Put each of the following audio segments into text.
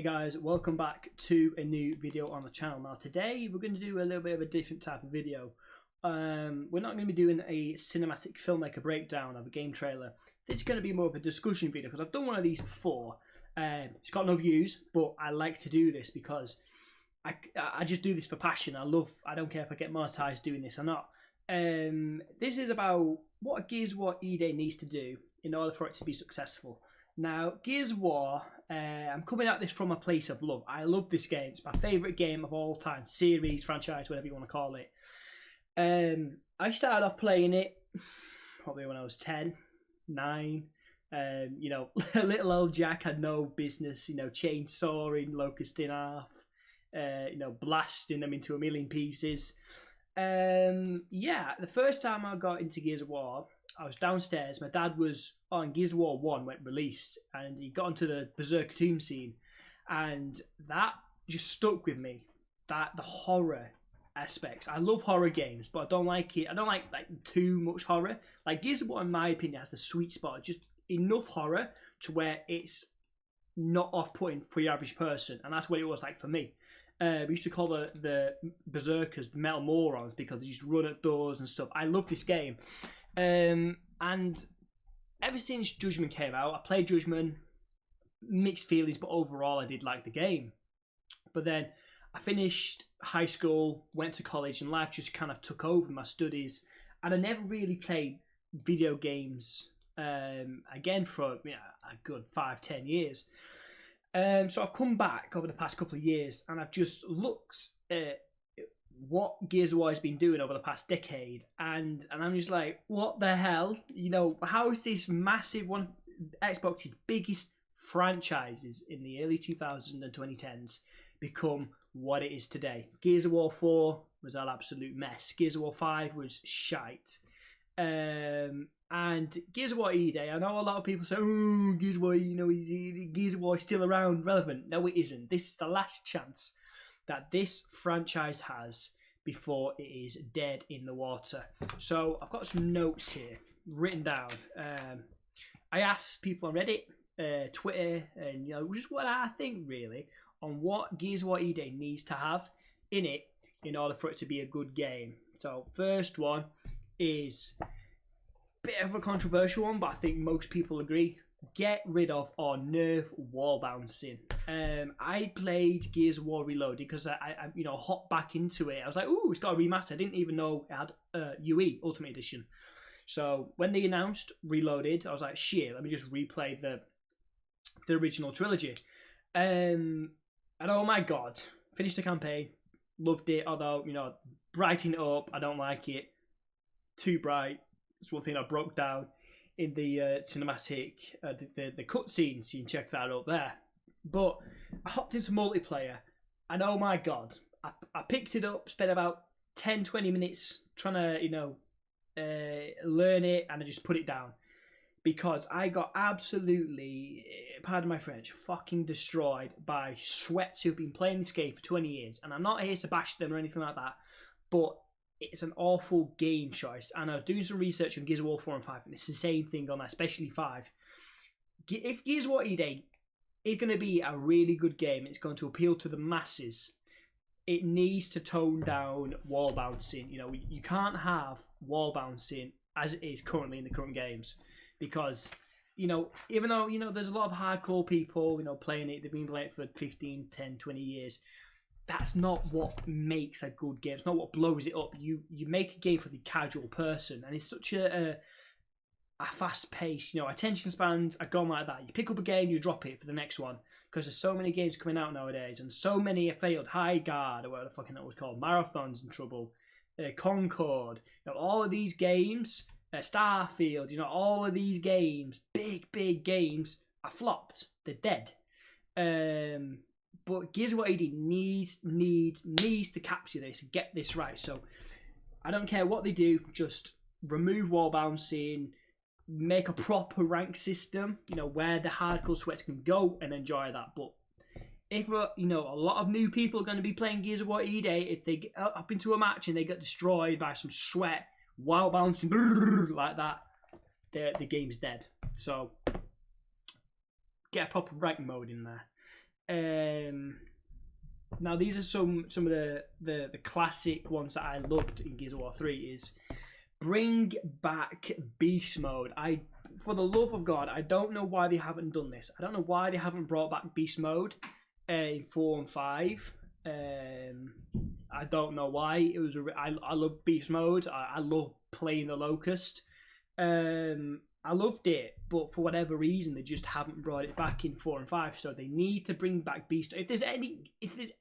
guys, welcome back to a new video on the channel. Now today we're going to do a little bit of a different type of video. We're not going to be doing a cinematic filmmaker breakdown of a game trailer. This is going to be more of a discussion video because I've done one of these before. It's got no views, but I like to do this because I just do this for passion. I don't care if I get monetized doing this or not. This is about what Gears of War E-Day needs to do in order for it to be successful. Now, Gears of War, I'm coming at this from a place of love. I love this game. It's my favourite game of all time. Series, franchise, whatever you want to call it. I started off playing it probably when I was 10, 9. Little old Jack had no business, chainsawing Locust in half, blasting them into a million pieces. The first time I got into Gears of War, I was downstairs. My dad was on Gears of War 1 when it released, and he got onto the Berserker Tomb scene, and that just stuck with me. The horror aspects. I love horror games, but I don't like it. I don't like too much horror. Like Gears of War, in my opinion, has a sweet spot. Just enough horror to where it's not off-putting for your average person, and that's what it was like for me. We used to call the Berserkers the metal morons because they just run at doors and stuff. I love this game. And ever since Judgment came out, I played Judgment, mixed feelings, but overall I did like the game. But then I finished high school, went to college, and life just kind of took over my studies, and I never really played video games again for a good 5-10 years. So I've come back over the past couple of years, and I've just looked at what Gears of War has been doing over the past decade, and I'm just like, what the hell? How is this massive one, Xbox's biggest franchises in the early 2000s and 2010s, become what it is today? Gears of War 4 was an absolute mess. Gears of War 5 was shite. And Gears of War E-Day, I know a lot of people say, oh, Gears of War, Gears of War is still around, relevant. No, it isn't. This is the last chance that this franchise has before it is dead in the water. So I've got some notes here written down. I asked people on Reddit, Twitter, and just what I think really on what Gears of War E-Day needs to have in it in order for it to be a good game. So first one is a bit of a controversial one, but I think most people agree. Get rid of or nerf wall bouncing. I played Gears of War Reloaded because I hopped back into it. I was like, ooh, it's got a remaster. I didn't even know it had UE Ultimate Edition. So when they announced Reloaded, I was like, shit, let me just replay the original trilogy. And oh my god, finished the campaign, loved it. Although brighten it up, I don't like it. Too bright. It's one thing I broke down in the cinematic, the cutscenes. You can check that out there. But I hopped into multiplayer, and oh my god, I picked it up, spent about 10-20 minutes trying to learn it, and I just put it down because I got absolutely, pardon my French, fucking destroyed by sweats who've been playing this game for 20 years. And I'm not here to bash them or anything like that, but it's an awful game choice. And I was doing some research on Gears of War 4 and 5, and it's the same thing on that, especially 5. If Gears of War E-Day is going to be a really good game, it's going to appeal to the masses, it needs to tone down wall bouncing. You can't have wall bouncing as it is currently in the current games, because even though there's a lot of hardcore people playing it, they've been playing it for 15, 10, 20 years. That's not what makes a good game. It's not what blows it up. You make a game for the casual person, and it's such a fast pace. Attention spans are gone like that. You pick up a game, you drop it for the next one, because there's so many games coming out nowadays, and so many have failed. High Guard, or whatever the fucking it was called, Marathon's in trouble, Concord. All of these games, Starfield. All of these games, big games, are flopped. They're dead. But Gears of War AD needs to capture this and get this right. So I don't care what they do, just remove wall bouncing, make a proper rank system, where the hardcore sweats can go and enjoy that. But if a lot of new people are going to be playing Gears of War E-Day, if they get up into a match and they get destroyed by some sweat, wall bouncing like that, the game's dead. So get a proper rank mode in there. Now these are some of the classic ones that I loved in Gears of War 3 is bring back beast mode. For the love of God, I don't know why they haven't done this. I don't know why they haven't brought back beast mode in 4 and 5. I don't know why. I love beast mode. I love playing the Locust. I loved it, but for whatever reason, they just haven't brought it back in 4 and 5. So they need to bring back beast. If there's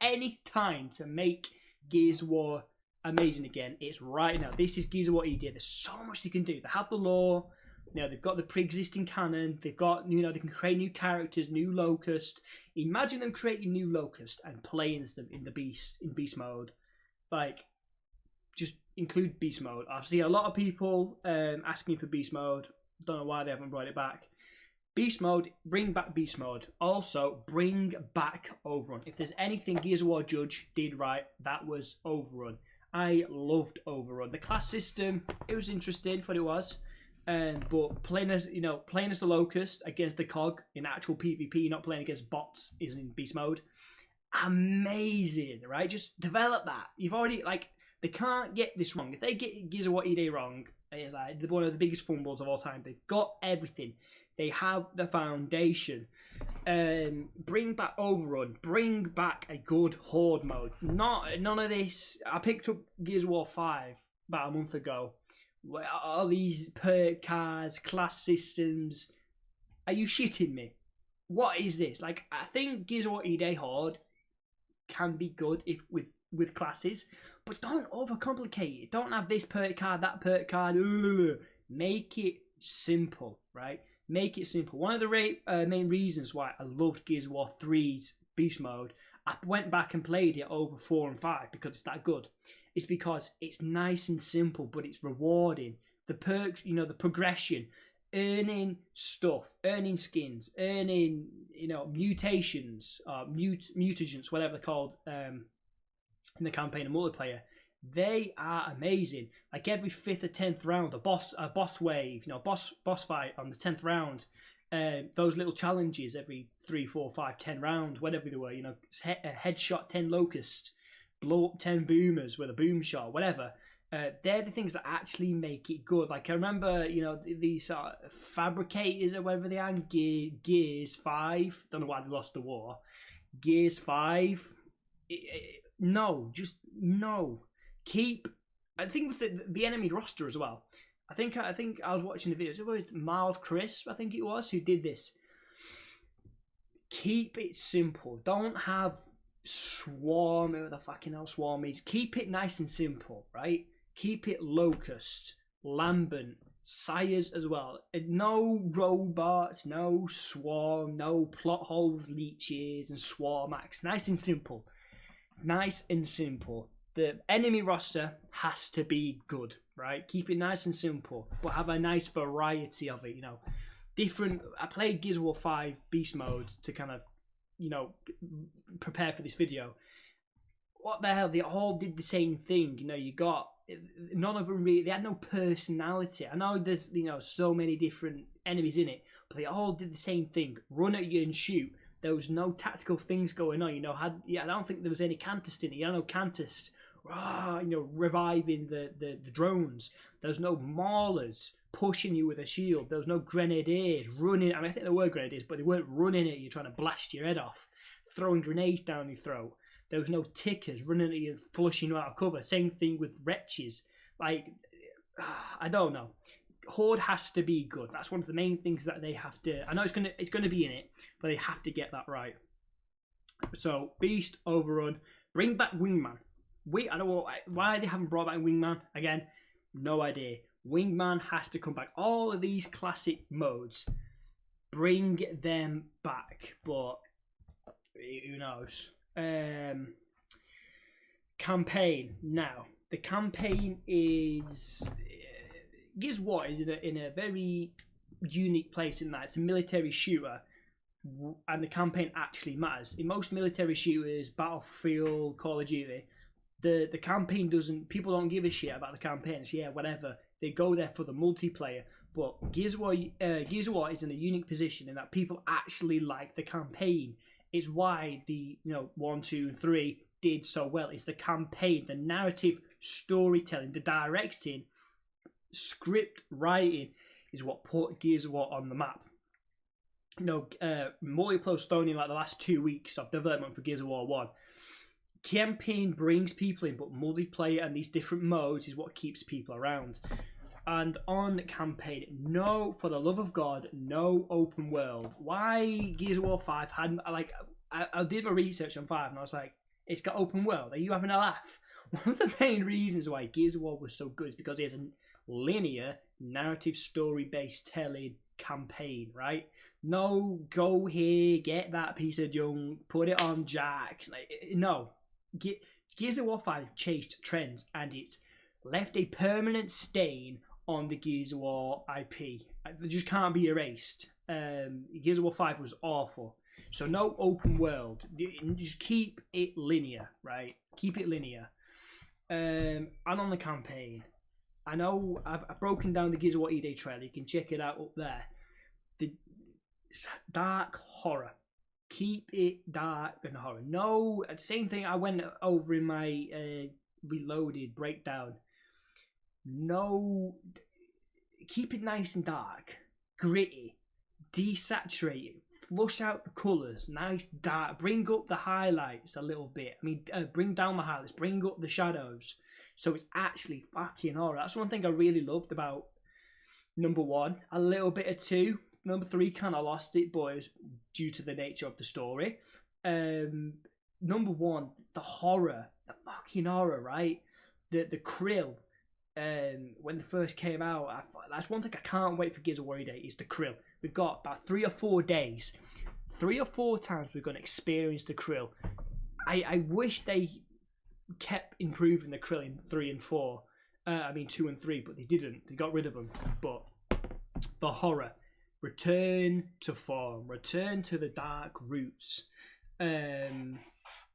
any time to make Gears of War amazing again, it's right now. This is Gears of War ED. There's so much they can do. They have the lore. They've got the pre-existing canon. They've got, they can create new characters, new Locust. Imagine them creating new Locust and playing them in beast mode. Like, just include beast mode. I've seen a lot of people asking for beast mode. Don't know why they haven't brought it back. Beast mode, bring back beast mode. Also, bring back Overrun. If there's anything Gears of War Judge did right, that was Overrun. I loved Overrun. The class system, it was interesting for what it was. But playing as the Locust against the Cog in actual PvP, not playing against bots, is in beast mode. Amazing, right? Just develop that. You've already they can't get this wrong. If they get Gears of War ED wrong, it's like one of the biggest fumbles of all time. They've got everything. They have the foundation. Bring back Overrun. Bring back a good Horde mode. None of this. I picked up Gears of War 5 about a month ago. All these perk cards, class systems. Are you shitting me? What is this? I think Gears of War ED Horde can be good with classes, but don't overcomplicate it. Don't have this perk card, that perk card. Make it simple, right? Make it simple. One of the main reasons why I loved Gears of War 3's Beast Mode, I went back and played it over 4 and 5 because it's that good. It's because it's nice and simple, but it's rewarding. The perks, the progression, earning stuff, earning skins, earning, mutations, mutagens, whatever they're called, in the campaign and multiplayer. They are amazing. Like every 5th or 10th round, a boss wave, boss fight on the 10th round. Those little challenges every 3, 4, 5, 10 rounds, whatever they were. Headshot 10 locusts, blow up 10 boomers with a boom shot, whatever. They're the things that actually make it good. Like I remember, these fabricators or whatever they are, Gears 5. Don't know why they lost the war. Gears 5. No. Keep. I think with the enemy roster as well. I think I was watching the videos. It was Miles Crisp, I think it was, who did this. Keep it simple. Don't have Swarm, who the fucking hell Swarm is. Keep it nice and simple, right? Keep it Locust, Lambent, Sires as well. No robots, no Swarm, no plot holes, leeches, and Swarmax. Nice and simple. Nice and simple. The enemy roster has to be good, right? Keep it nice and simple, but have a nice variety of it, Different. I played Gears of War 5 Beast Mode to kind of, prepare for this video. What the hell? They all did the same thing, you got... None of them really... They had no personality. I know there's, so many different enemies in it, but they all did the same thing. Run at you and shoot. There was no tactical things going on, I don't think there was any Cantist in it. No Cantist, reviving the drones. There was no maulers pushing you with a shield. There was no grenadiers running. I think there were grenadiers, but they weren't running at you trying to blast your head off, throwing grenades down your throat. There was no tickers running at you, flushing you out of cover. Same thing with wretches. I don't know. Horde has to be good. That's one of the main things that they have to. I know it's gonna be in it, but they have to get that right. So Beast, Overrun, bring back Wingman. I don't know why they haven't brought back Wingman again. No idea. Wingman has to come back. All of these classic modes, bring them back. But who knows? Campaign now. The campaign is. Gears of War is in a very unique place in that it's a military shooter, and the campaign actually matters. In most military shooters, Battlefield, Call of Duty, the campaign doesn't. People don't give a shit about the campaigns. Yeah, whatever. They go there for the multiplayer. But Gears of War is in a unique position in that people actually like the campaign. It's why the 1, 2, and 3 did so well. It's the campaign, the narrative storytelling, the directing, script writing is what put Gears of War on the map. Multiplayer stone in like the last 2 weeks of development for Gears of War 1. Campaign brings people in, but multiplayer and these different modes is what keeps people around. And on campaign, no, for the love of God, no open world. Why Gears of War 5 had, like, I did a research on 5 and I was like, it's got open world. Are you having a laugh? One of the main reasons why Gears of War was so good is because it has a linear, narrative, story-based telling campaign, right? No, go here, get that piece of junk, put it on Jack. Like, no. Gears of War 5 chased trends and it's left a permanent stain on the Gears of War IP. They just can't be erased. Gears of War 5 was awful. So no open world. Just keep it linear, right? Keep it linear. And on the campaign, I know I've broken down the Gears of War E-Day trailer. You can check it out up there. The dark horror. Keep it dark and horror. No, same thing I went over in my Reloaded breakdown. No, keep it nice and dark, gritty, desaturated, flush out the colours, nice dark, bring up the highlights a little bit. Bring down the highlights, bring up the shadows, so it's actually fucking horror. That's one thing I really loved about number 1. A little bit of 2. Number 3 kind of lost it, but it was due to the nature of the story. Number 1, the horror, the fucking horror, right? The Krill. When they first came out, that's one thing I can't wait for Gears of War Day is the Krill. We've got about 3 or 4 days, 3 or 4 times we're going to experience the Krill. I wish they kept improving the Krill in 3 and 4. 2 and 3, but they didn't. They got rid of them. But the horror, return to form, return to the dark roots.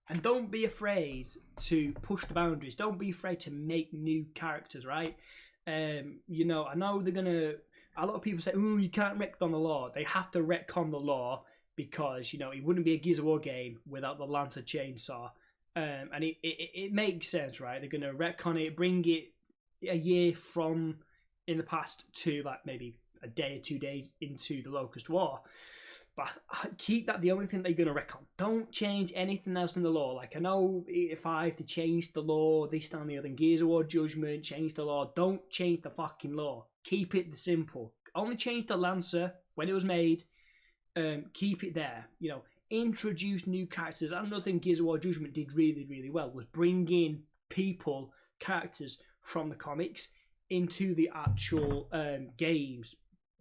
And don't be afraid to push the boundaries. Don't be afraid to make new characters, right? I know they're going to... A lot of people say, oh, you can't retcon the lore. They have to retcon the lore because, it wouldn't be a Gears of War game without the Lancer chainsaw. And it makes sense, right? They're going to retcon it, bring it a year from in the past to, like, maybe a day or 2 days into the Locust War. But keep that the only thing that you're going to retcon. Don't change anything else in the lore. Like, I know if I have to change the lore, this, that, and the other, Gears of War Judgment, change the lore. Don't change the fucking lore. Keep it simple. Only change the Lancer when it was made. Keep it there. Introduce new characters. Another thing Gears of War Judgment did really, really well was bring in people, characters from the comics into the actual games.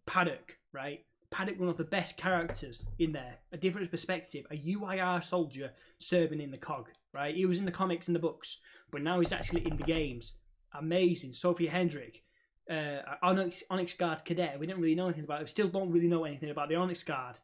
Paddock, right? Paddock, one of the best characters in there. A different perspective. A UIR soldier serving in the COG, right? He was in the comics and the books, but now he's actually in the games. Amazing. Sophia Hendrick, Onyx Guard Cadet. We didn't really know anything about it. We still don't really know anything about the Onyx Guard.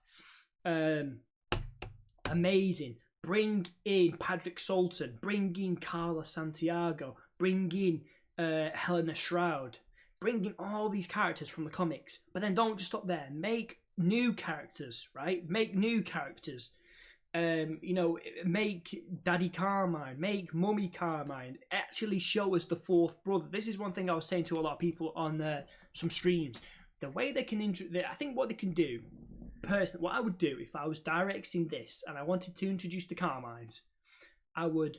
Amazing. Bring in Patrick Sultan. Bring in Carla Santiago. Bring in Helena Shroud. Bring in all these characters from the comics, but then don't just stop there. Make new characters, right? Make new characters. Make Daddy Carmine, make Mummy Carmine. Actually show us the fourth brother. This is one thing I was saying to a lot of people on some streams. The way they can I think what they can do, personally, what I would do if I was directing this and I wanted to introduce the Carmines, I would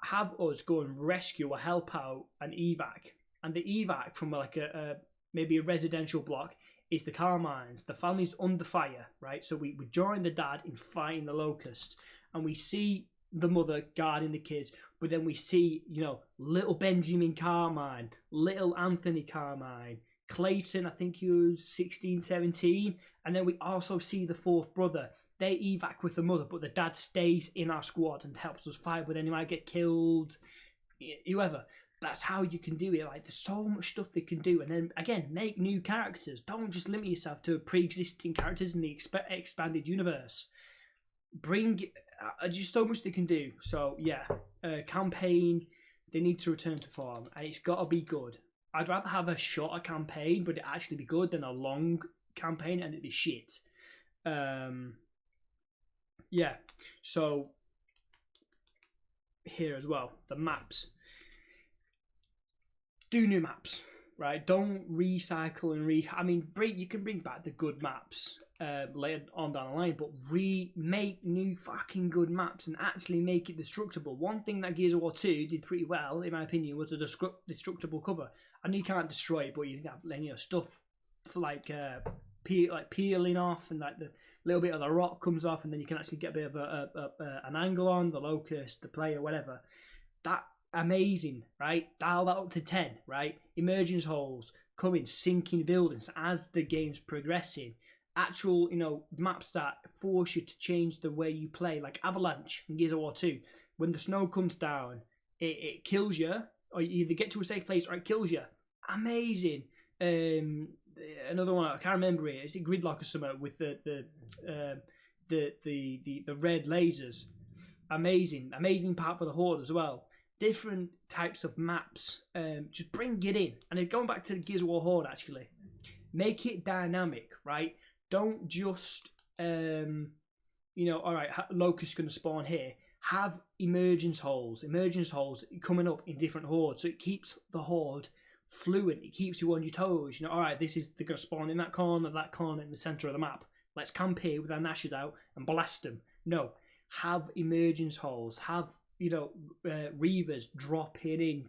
have us go and rescue or help out an evac. And the evac from like maybe a residential block is the Carmines. The family's under fire, right? So we join the dad in fighting the Locust, and we see the mother guarding the kids. But then we see, little Benjamin Carmine, little Anthony Carmine, Clayton, I think he was 16, 17. And then we also see the fourth brother. They evac with the mother, but the dad stays in our squad and helps us fight. But then he might get killed, whoever. That's how you can do it. Like, there's so much stuff they can do. And then, again, make new characters. Don't just limit yourself to pre-existing characters in the expanded universe. Bring... just so much they can do. So, yeah. Campaign, they need to return to form. And it's got to be good. I'd rather have a shorter campaign, but it actually be good, than a long campaign and it'd be shit. Yeah. So here as well, the maps. Do new maps, right? Don't recycle and I mean, you can bring back the good maps later on down the line, but remake new fucking good maps and actually make it destructible. One thing that Gears of War 2 did pretty well, in my opinion, was the destructible cover. I know you can't destroy it, but you can have stuff for like peeling off, and like the little bit of the rock comes off, and then you can actually get a bit of an angle on the locust, the player, whatever. That amazing, right? Dial that up to 10, right? Emergence holes, coming, sinking buildings as the game's progressing. Actual, maps that force you to change the way you play, like Avalanche in Gears of War 2. When the snow comes down, it kills you, or you either get to a safe place or it kills you. Amazing. Another one, I can't remember it. Is it Gridlock or something with the red lasers? Amazing part for the Horde as well. Different types of maps. Just bring it in. And then going back to the Gears of War Horde, actually, make it dynamic, right? Don't just, all right, Locust's going to spawn here. Have emergence holes coming up in different hordes, so it keeps the horde fluent. It keeps you on your toes. All right, they're going to spawn in that corner, in the center of the map. Let's camp here with our nashes out and blast them. No, have emergence holes. Have Reavers dropping in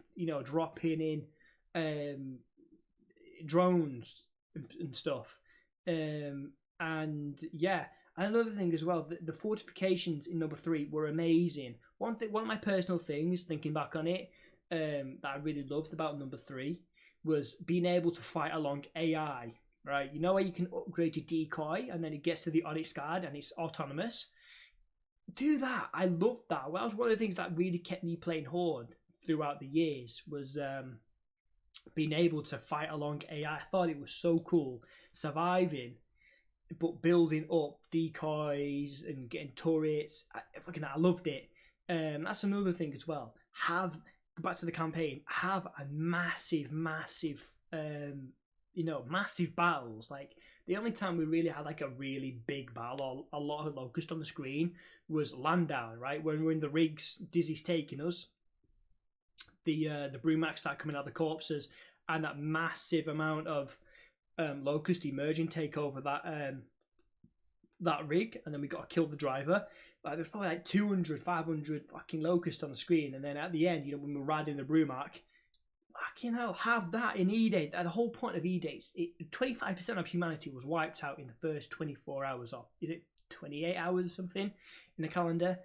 drones and stuff. And yeah, another thing as well, the fortifications in number 3 were amazing. One of my personal things, thinking back on it, that I really loved about number 3 was being able to fight along AI, right? You know where you can upgrade your decoy and then it gets to the Onyx Guard and it's autonomous? Do that. I loved that. Well, that was one of the things that really kept me playing Horde throughout the years, was being able to fight along AI. I thought it was so cool. Surviving, but building up decoys and getting turrets. I loved it. That's another thing as well. Back to the campaign, have a massive battles. Like, the only time we really had like a really big battle or a lot of Locust on the screen was Landau, right? When we're in the rigs, Dizzy's taking us. The Brumacs start coming out of the corpses, and that massive amount of Locust emerging take over that rig, and then we got to kill the driver. Like, there's probably like 200, 500 fucking Locust on the screen, and then at the end, when we're riding the Brumac, fucking hell, have that in E-Day. The whole point of E-Day, 25% of humanity was wiped out in the first 24 hours, or is it 28 hours or something in the calendar?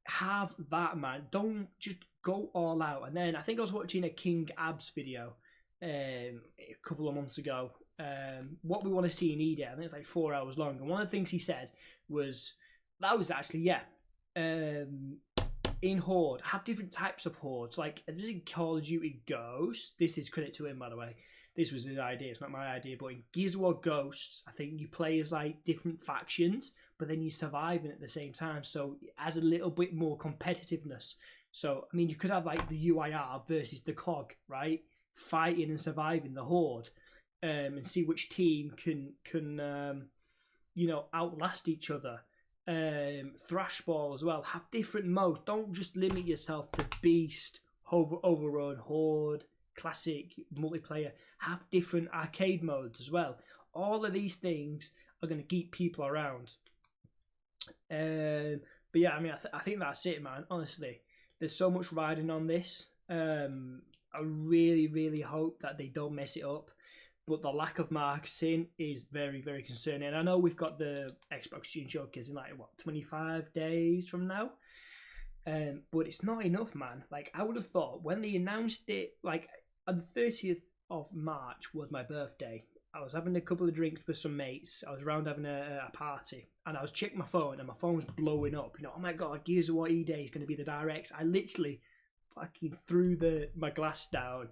Have that, man. Don't just go all out. And then I think I was watching a King Abs video a couple of months ago. What we want to see in E-Day, I think it's like 4 hours long. And one of the things he said was, in Horde, have different types of hordes. Like, there's in Call of Duty Ghosts. This is credit to him, by the way. This was his idea. It's not my idea. But in Gears of War Ghosts, I think you play as like different factions, but then you're surviving at the same time. So it adds a little bit more competitiveness. So, I mean, you could have like the UIR versus the COG, right? Fighting and surviving the Horde, and see which team can outlast each other. Thrashball as well. Have different modes. Don't just limit yourself to Beast, Overrun, Horde, Classic, Multiplayer. Have different arcade modes as well. All of these things are going to keep people around. But yeah, I mean, I think that's it, man. Honestly, there's so much riding on this. I really, really hope that they don't mess it up. But the lack of marketing is very, very concerning. I know we've got the Xbox June Showcase in 25 days from now. But it's not enough, man. Like, I would have thought when they announced it, like, on the 30th of March was my birthday. I was having a couple of drinks with some mates. I was around having a party. And I was checking my phone, and my phone was blowing up. Oh my God, Gears of War E-Day is going to be the directs. I literally fucking threw my glass down.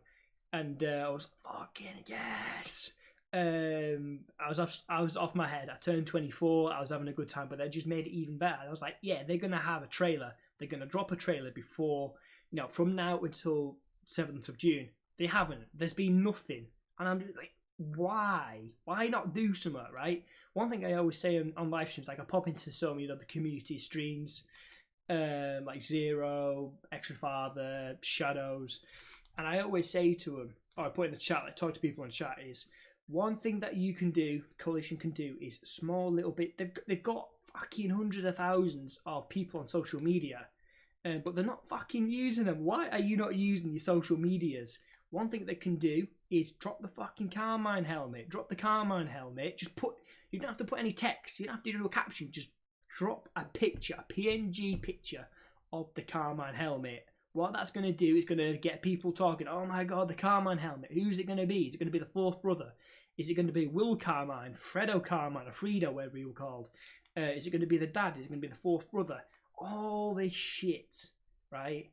And I was fucking yes. I was off my head. I turned 24. I was having a good time, but that just made it even better. I was like, yeah, they're gonna have a trailer. They're gonna drop a trailer before, from now until 7th of June. They haven't. There's been nothing, and I'm just like, why? Why not do something, right? one thing I always say on live streams, like I pop into some, the community streams, like Zero, Extra Father, Shadows, and I always say to them, or I put in the chat, like talk to people in chat, is one thing that you can do, Coalition can do, is small little bit. They've got fucking hundreds of thousands of people on social media, but they're not fucking using them. Why are you not using your social medias? One thing they can do is drop the fucking Carmine helmet. Drop the Carmine helmet. Just put. You don't have to put any text. You don't have to do a caption. Just drop a picture, a PNG picture of the Carmine helmet. What that's going to do is going to get people talking. Oh my god, the Carmine helmet. Who's it going to be? Is it going to be the fourth brother? Is it going to be Will Carmine, Fredo Carmine, or Fredo, whatever you were called? Is it going to be the dad? Is it going to be the fourth brother? All this shit, right?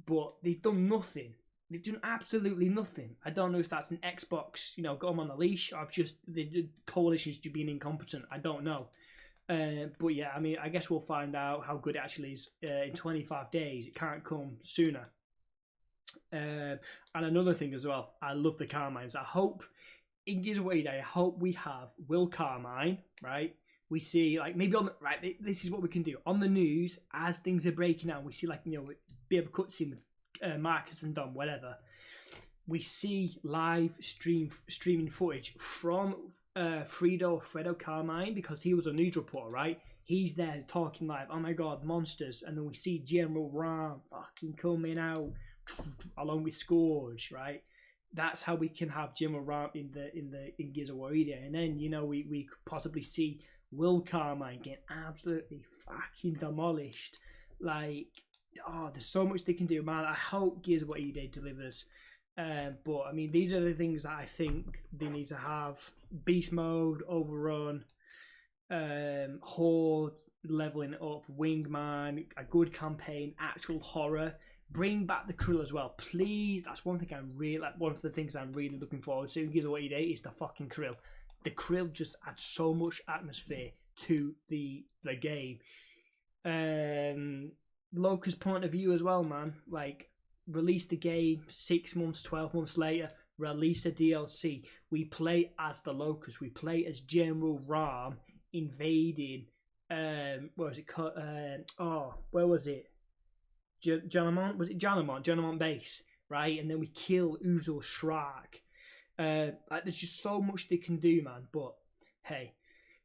But they've done nothing. They've done absolutely nothing. I don't know if that's an Xbox, got them on the leash, or if just the Coalition's just being incompetent. I don't know. But yeah, I mean, I guess we'll find out how good it actually is in 25 days. It can't come sooner. And another thing as well, I love the Carmines. I hope in Gears of War Day, I hope we have Will Carmine, right? We see, like, maybe on the, right, this is what we can do. On the news, as things are breaking out, we see, like, a bit of a cutscene with Marcus and Dom, whatever. We see live streaming footage from Fredo Carmine, because he was a news reporter, right? He's there talking live. Oh my god, monsters! And then we see General Ram fucking coming out along with Scourge, right? That's how we can have General Ram in Gears of War Day. And then we could possibly see Will Carmine get absolutely fucking demolished. Like, oh, there's so much they can do, man. I hope Gears of War Day delivers. But I mean, these are the things that I think they need to have: beast mode, overrun, horde, leveling up, wingman, a good campaign, actual horror. Bring back the Krill as well, please. That's one thing one of the things I'm really looking forward to in Gears of War Day is the fucking Krill. The Krill just adds so much atmosphere to the game. Locust point of view as well, man. Like, release the game 6 months, 12 months later, release a DLC. We play as the Locust. We play as General Ram invading. Where was it? Where was it? Jalamont? Was it Jalamont? Jalamont base, right? And then we kill Uzo Shrek. Like, there's just so much they can do, man. But hey,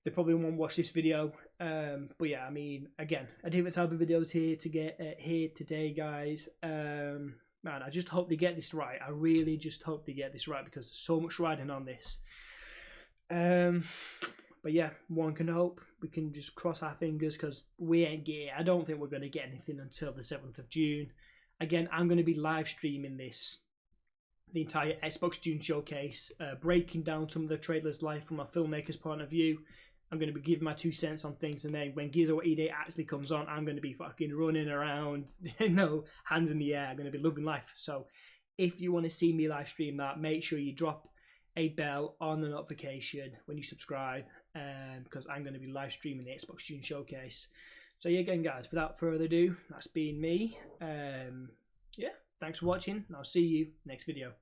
they probably won't watch this video. But yeah, I mean, again, a different type of videos here to get here today, guys. Man, I just hope they get this right. I really just hope they get this right, because there's so much riding on this. But yeah, one can hope. We can just cross our fingers, because we ain't getting. I don't think we're going to get anything until the 7th of June. Again, I'm going to be live streaming this, the entire Xbox June showcase, breaking down some of the trailers live from a filmmaker's point of view. I'm going to be giving my 2 cents on things, and then when Gears of War Day actually comes on, I'm going to be fucking running around, hands in the air. I'm going to be loving life. So if you want to see me live stream that, make sure you drop a bell on the notification when you subscribe, because I'm going to be live streaming the Xbox June showcase. So yeah, again, guys, without further ado, that's been me. Yeah, thanks for watching, and I'll see you next video.